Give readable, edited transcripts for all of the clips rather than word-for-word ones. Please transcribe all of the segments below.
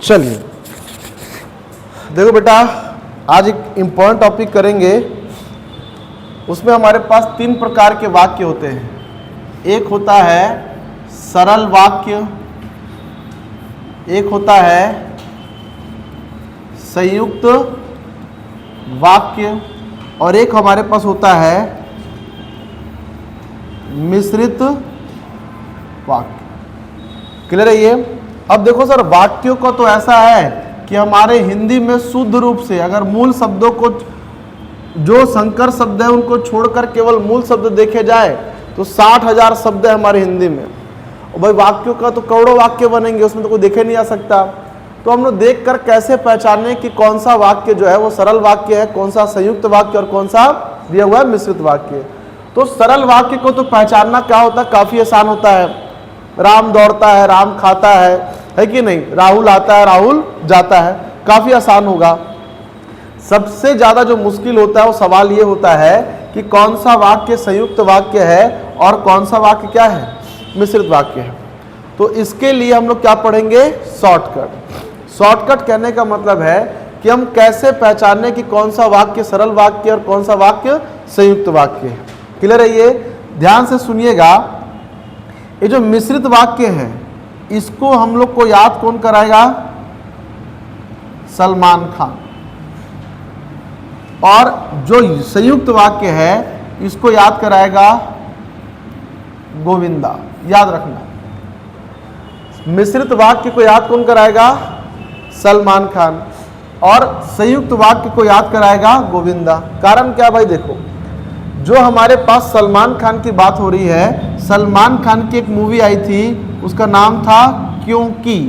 चलिए देखो बेटा, आज एक इम्पोर्टेंट टॉपिक करेंगे। उसमें हमारे पास 3 प्रकार के वाक्य होते हैं। एक होता है सरल वाक्य, एक होता है संयुक्त वाक्य और एक हमारे पास होता है मिश्रित वाक्य। क्लियर है ये? अब देखो सर, वाक्यों का तो ऐसा है कि हमारे हिंदी में शुद्ध रूप से अगर मूल शब्दों को, जो संकर शब्द है उनको छोड़कर केवल मूल शब्द देखे जाए तो 60,000 शब्द है हमारे हिंदी में। और भाई वाक्यों का तो करोड़ों वाक्य बनेंगे, उसमें तो कोई देखे नहीं आ सकता। तो हम लोग देख कर कैसे पहचाने कि कौन सा वाक्य जो है वो सरल वाक्य है, कौन सा संयुक्त वाक्य और कौन सा दिया हुआ है मिश्रित वाक्य। तो सरल वाक्य को तो पहचानना क्या होता है, काफी आसान होता है। राम दौड़ता है, राम खाता है कि नहीं? राहुल आता है, राहुल जाता है, काफी आसान होगा। सबसे ज्यादा जो मुश्किल होता है वो सवाल ये होता है कि कौन सा वाक्य संयुक्त वाक्य है और कौन सा वाक्य क्या है, मिश्रित वाक्य है। तो इसके लिए हम लोग क्या पढ़ेंगे? शॉर्टकट। शॉर्टकट कहने का मतलब है कि हम कैसे पहचाने कि कौन सा वाक्य सरल वाक्य और कौन सा वाक्य संयुक्त वाक्य है। क्लियर है ये? ध्यान से सुनिएगा। ये जो मिश्रित वाक्य है इसको हम लोग को याद कौन कराएगा? सलमान खान। और जो संयुक्त वाक्य है इसको याद कराएगा गोविंदा। याद रखना, मिश्रित वाक्य को याद कौन कराएगा? सलमान खान। और संयुक्त वाक्य को याद कराएगा गोविंदा। कारण क्या भाई? देखो, जो हमारे पास सलमान खान की बात हो रही है, सलमान खान की एक मूवी आई थी, उसका नाम था क्योंकि।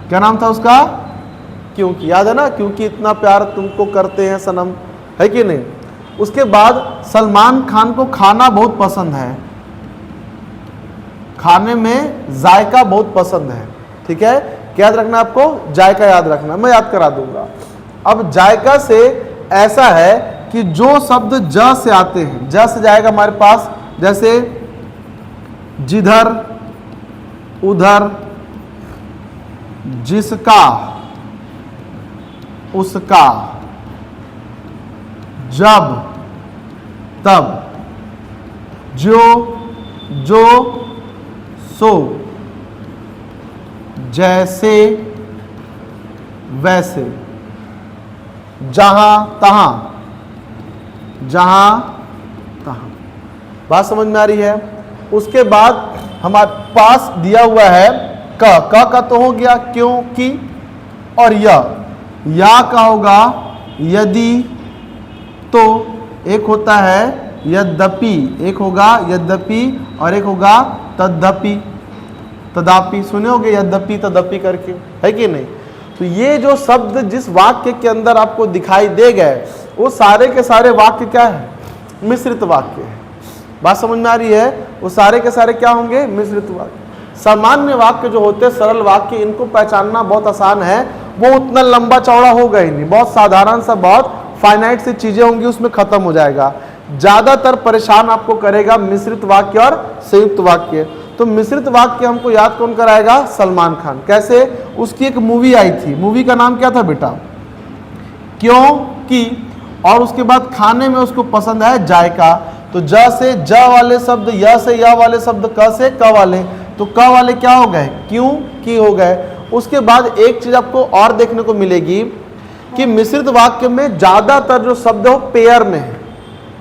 क्या नाम था उसका? क्योंकि। याद है ना? क्योंकि इतना प्यार तुमको करते हैं सनम, है कि नहीं? उसके बाद सलमान खान को खाना बहुत पसंद है, खाने में जायका बहुत पसंद है। ठीक है, क्या याद रखना आपको? जायका याद रखना, मैं याद करा दूंगा। अब जायका से ऐसा है कि जो शब्द ज से आते हैं, ज से जाएगा हमारे पास, जैसे जिधर, उधर, जिसका, उसका, जब, तब, जो, जो, सो, जैसे, वैसे, जहां तहां, जहां तहां। बात समझ में आ रही है? उसके बाद हमारे पास दिया हुआ है क का तो हो गया क्योंकि, और या का होगा यदि, तो, एक होता है यद्यपि, एक होगा यद्यपि और एक होगा तद्यपि, तदापि। सुने होगे यद्यपि तदपि करके, है कि नहीं? तो ये जो शब्द जिस वाक्य के अंदर आपको दिखाई दे गए वो सारे के सारे वाक्य क्या है? मिश्रित वाक्य है। बात समझ में आ रही है? वो सारे के सारे क्या होंगे? मिश्रित वाक्य। सामान्य वाक्य जो होते हैं, सरल वाक्य, इनको पहचानना बहुत आसान है। वो उतना लंबा चौड़ा होगा ही नहीं, बहुत साधारण सा, बहुत फाइनाइट सी चीजें होंगी, उसमें खत्म हो जाएगा। ज्यादातर परेशान आपको करेगा मिश्रित वाक्य और संयुक्त वाक्य। तो मिश्रित वाक्य हमको याद कौन कराएगा? सलमान खान। कैसे? उसकी एक मूवी आई थी, मूवी का नाम क्या था बेटा? क्योंकि। और उसके बाद खाने में उसको पसंद है जायका। तो ज से ज वाले शब्द, य से य वाले शब्द, क से क वाले, तो क वाले क्या हो गए? क्यों की हो गए। उसके बाद एक चीज आपको और देखने को मिलेगी कि मिश्रित वाक्य में ज्यादातर जो शब्द है वो पेयर में है।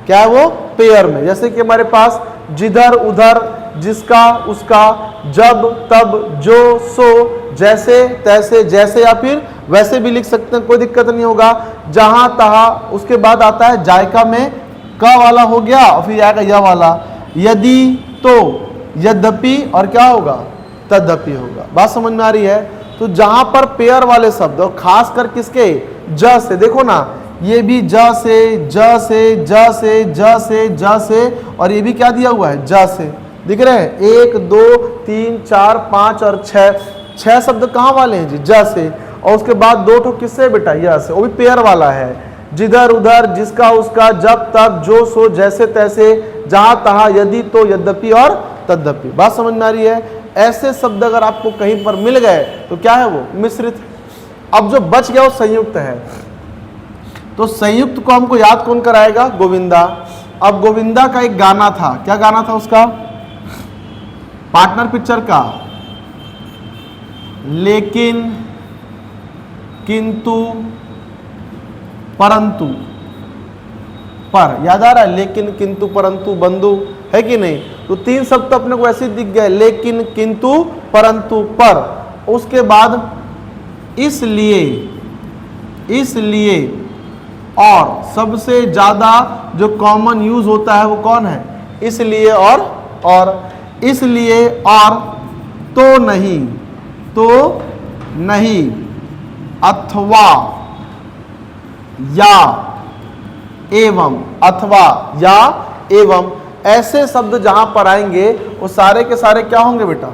क्या है वो? पेयर में। जैसे कि हमारे पास जिधर, उधर, जिसका, उसका, जब, तब, जो, सो, जैसे, तैसे, जैसे या फिर वैसे भी लिख सकते हैं, कोई दिक्कत नहीं होगा। जहां तहां। उसके बाद आता है जायका में क वाला हो गया और फिर आएगा य वाला। यदि, तो, यद्यपि और क्या होगा? तद्यपि होगा। बात समझ में आ रही है? तो जहां पर पेयर वाले शब्द, और खास कर किसके? ज से। देखो ना, ये भी ज से, ज से, ज से, ज से, ज से, और ये भी क्या दिया हुआ है? ज से। दिख रहे हैं? 1 2 3 4 5 और 6 शब्द कहाँ वाले हैं जी? ज से। और उसके बाद 2 ठो किससे बेटा? य से, वो भी पेयर वाला है। जिधर, उधर, जिसका, उसका, जब, तब, जो, सो, जैसे, तैसे, जहां तहां, यदि, तो, यद्यपि और तद्यपि। बात समझ में आ रही है? ऐसे शब्द अगर आपको कहीं पर मिल गए तो क्या है वो मिश्रित। अब जो बच गया वो संयुक्त है, तो संयुक्त को हमको याद कौन कराएगा, गोविंदा। अब गोविंदा का एक गाना था, क्या गाना था उसका, पार्टनर पिक्चर का, लेकिन किंतु परंतु पर, याद आ रहा है, लेकिन किंतु परंतु बंधु, है कि नहीं। तो तीन शब्द तो अपने को ऐसे दिख गए, लेकिन किंतु परंतु पर। उसके बाद इसलिए, इसलिए और सबसे ज्यादा जो कॉमन यूज होता है वो कौन है, इसलिए और इसलिए और तो नहीं, तो नहीं, अथवा या एवं, अथवा या एवं, ऐसे शब्द जहां पर आएंगे वो सारे के सारे क्या होंगे बेटा,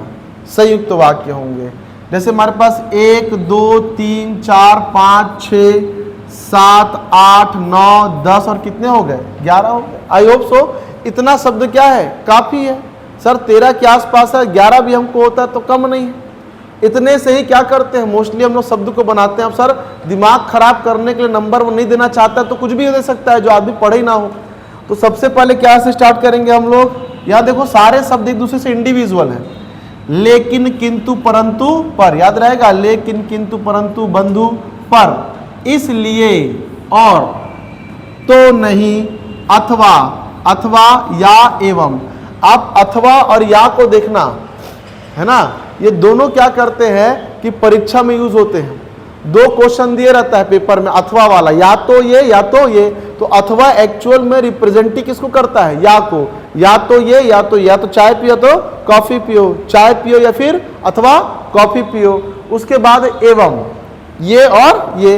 संयुक्त वाक्य होंगे। जैसे हमारे पास 1 2 3 4 5 6 7 8 9 10 और कितने हो गए, 11 हो गए। आई होप सो इतना शब्द क्या है, काफी है। सर 13 के आसपास है, 11 भी हमको होता है तो कम नहीं है। इतने से ही क्या करते हैं, मोस्टली हम लोग शब्द को बनाते हैं। अब सर दिमाग खराब करने के लिए नंबर वो नहीं देना चाहता है तो कुछ भी दे सकता है जो आदमी पढ़े ही ना हो। तो सबसे पहले क्या से स्टार्ट करेंगे हम लोग, यहाँ देखो सारे शब्द एक दूसरे से इंडिविजुअल है। लेकिन किंतु परंतु पर, याद रहेगा, लेकिन किंतु परंतु बंधु पर, इसलिए और तो नहीं, अथवा, अथवा या एवं। आप अथवा और या को देखना है ना, ये दोनों क्या करते हैं कि परीक्षा में यूज होते हैं। 2 क्वेश्चन दिए रहता है पेपर में, अथवा वाला, या तो ये या तो ये। तो अथवा एक्चुअल में रिप्रेजेंट किसको करता है, या को। या तो ये या तो, या तो चाय पियो तो कॉफी पियो, चाय पियो या फिर अथवा कॉफी पियो। उसके बाद एवं, ये और ये।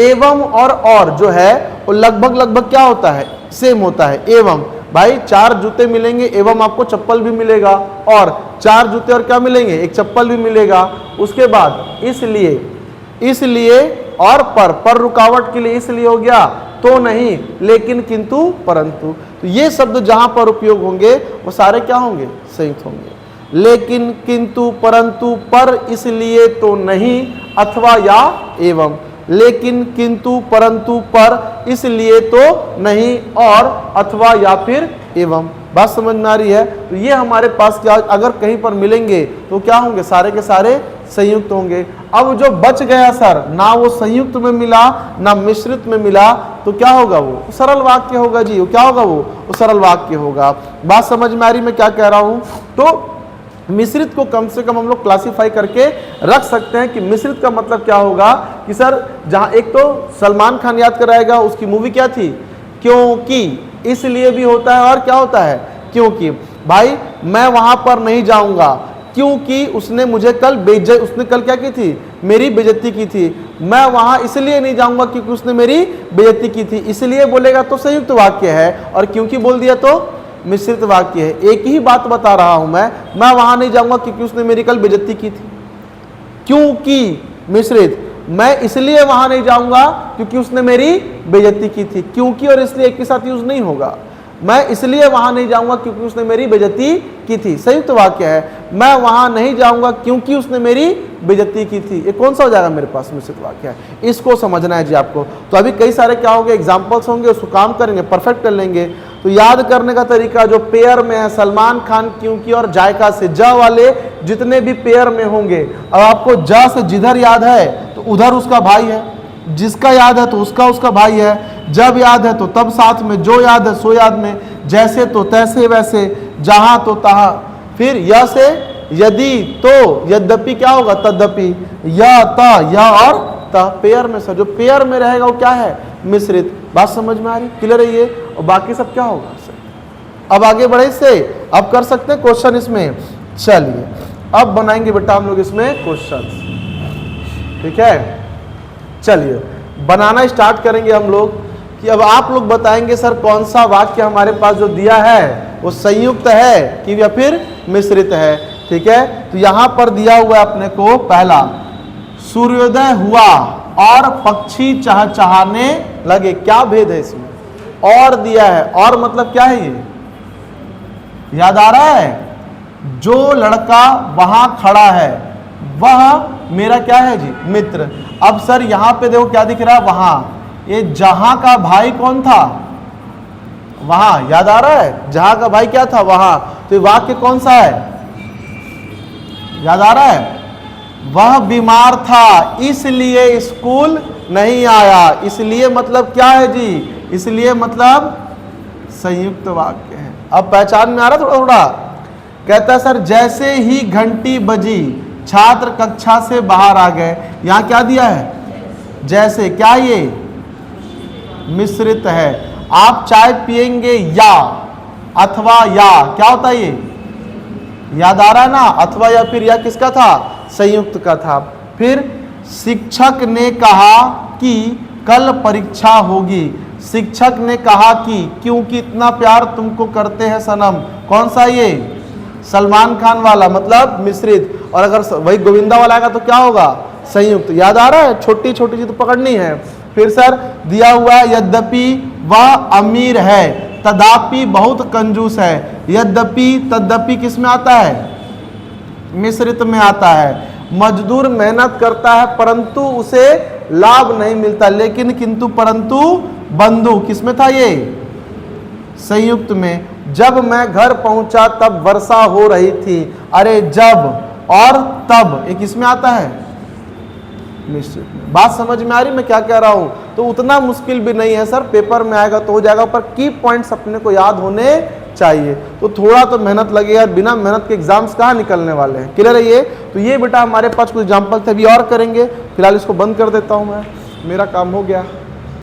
एवं और जो है वो लगभग क्या होता है, सेम होता है। एवं भाई 4 जूते मिलेंगे एवं आपको चप्पल भी मिलेगा, और 4 जूते और क्या मिलेंगे, एक चप्पल भी मिलेगा। उसके बाद इसलिए, इसलिए और पर रुकावट के लिए इसलिए हो गया, तो नहीं, लेकिन किंतु परंतु। तो ये शब्द जहां पर उपयोग होंगे वो सारे क्या होंगे, संयुक्त होंगे। लेकिन किंतु परंतु पर, इसलिए तो नहीं, अथवा या एवं। लेकिन किंतु परंतु पर, इसलिए तो नहीं, और अथवा या फिर एवं। बात समझ में आ रही है। तो ये हमारे पास क्या, अगर कहीं पर मिलेंगे तो क्या होंगे, सारे के सारे संयुक्त होंगे। अब जो बच गया सर, ना वो संयुक्त में मिला ना मिश्रित में मिला, तो क्या होगा, वो सरल वाक्य होगा जी। वो क्या होगा, वो सरल वाक्य होगा। बात समझ में आ रही मैं क्या कह रहा हूं। तो मिश्रित को कम से कम हम लोग क्लासिफाई करके रख सकते हैं कि मिश्रित का मतलब क्या होगा कि सर जहां एक तो सलमान खान याद कराएगा, उसकी मूवी क्या थी, क्योंकि, इसलिए भी होता है और क्या होता है, क्योंकि। भाई मैं वहां पर नहीं जाऊंगा क्योंकि उसने मुझे कल उसने कल क्या की थी, मेरी बेइज्जती की थी। मैं वहां इसलिए नहीं जाऊंगा क्योंकि उसने मेरी बेइज्जती की थी। इसलिए बोलेगा तो संयुक्त वाक्य है, और क्योंकि बोल दिया तो मिश्रित वाक्य है। एक ही बात बता रहा हूं मैं वहां नहीं जाऊंगा क्योंकि उसने मेरी कल बेइज्जती की थी, क्योंकि मिश्रित। मैं इसलिए वहां नहीं जाऊंगा क्योंकि उसने मेरी बेइज्जती की थी। क्योंकि और इसलिए एक के साथ यूज नहीं होगा। मैं इसलिए वहां नहीं जाऊंगा क्योंकि उसने मेरी बेइज्जती की थी, संयुक्त वाक्य है। मैं वहां नहीं जाऊंगा क्योंकि उसने मेरी बेइज्जती की थी, ये कौन सा हो जाएगा मेरे पास, मिश्रित वाक्य है। इसको समझना है जी आपको। तो अभी कई सारे क्या होंगे, एग्जाम्पल्स होंगे, उसको काम करेंगे, परफेक्ट कर लेंगे। तो याद करने का तरीका जो पेयर में है, सलमान खान, क्योंकि और जायका से, ज वाले जितने भी पेयर में होंगे। अब आपको ज से जिधर याद है तो उधर उसका भाई है, जिसका याद है तो उसका भाई है, जब याद है तो तब साथ में, जो याद है सो याद में, जैसे तो तैसे वैसे, जहां तो तहां। फिर य से यदि, तो, यद्यपि क्या होगा, तद्यपि, या, ता, या और ता। पेयर में सर जो पेयर में रहेगा वो क्या है, मिश्रित। बात समझ में आ रही, क्लियर है ये। और बाकी सब क्या होगा सर। अब आगे बढ़े इससे, अब कर सकते हैं क्वेश्चन इसमें। चलिए अब बनाएंगे बेटा हम लोग इसमें क्वेश्चन, ठीक है। चलिए बनाना स्टार्ट करेंगे हम लोग कि अब आप लोग बताएंगे सर कौन सा वाक्य हमारे पास जो दिया है वो संयुक्त है कि या फिर मिश्रित है, ठीक है। तो यहां पर दिया हुआ है अपने को पहला, सूर्योदय हुआ और पक्षी चहचहाने लगे। क्या भेद है इसमें, और दिया है, और मतलब क्या है ये, याद आ रहा है, जो लड़का वहां खड़ा है वह मेरा क्या है जी, मित्र। अब सर यहां पे देखो क्या दिख रहा है, वहां, ये जहां का भाई कौन था, वहां, याद आ रहा है, जहां का भाई क्या था, वहां। तो ये वाक्य कौन सा है, याद आ रहा है, वह बीमार था इसलिए स्कूल नहीं आया। इसलिए मतलब क्या है जी, इसलिए मतलब संयुक्त वाक्य है। अब पहचान में आ रहा थोड़ा थोड़ा। कहता है सर जैसे ही घंटी बजी छात्र कक्षा से बाहर आ गए। यहां क्या दिया है, जैसे, क्या ये मिश्रित है। आप चाय पिएंगे या, अथवा या, क्या होता है ये, याद आ रहा है ना, अथवा या फिर या किसका था, संयुक्त का था। फिर शिक्षक ने कहा कि कल परीक्षा होगी। शिक्षक ने कहा कि, क्योंकि इतना प्यार तुमको करते हैं सनम। कौन सा ये, सलमान खान वाला, मतलब मिश्रित। और अगर वही गोविंदा वाला आएगा तो क्या होगा, संयुक्त। याद आ रहा है, छोटी छोटी चीज तो पकड़नी है। फिर सर दिया हुआ है, यद्यपि वह अमीर है तदापि बहुत कंजूस है। यद्यपि, तद्यपि किस में आता है, मिश्रित में आता है। मजदूर मेहनत करता है परंतु उसे लाभ नहीं मिलता। लेकिन, किंतु, परंतु, बंधु किस में था ये, संयुक्त में। जब मैं घर पहुंचा तब वर्षा हो रही थी। अरे जब और तब ये किस में आता है, मिश्रित में। बात समझ में आ रही मैं क्या कह रहा हूं। तो उतना मुश्किल भी नहीं है सर, पेपर में आएगा तो हो जाएगा, पर की पॉइंट्स अपने को याद होने चाहिए। तो थोड़ा तो मेहनत लगेगा, बिना मेहनत के एग्जाम्स कहाँ निकलने वाले हैं। क्लियर है ये। तो ये बेटा हमारे पास कुछ एग्जाम्पल थे, अभी और करेंगे। फिलहाल इसको बंद कर देता हूं मैं, मेरा काम हो गया।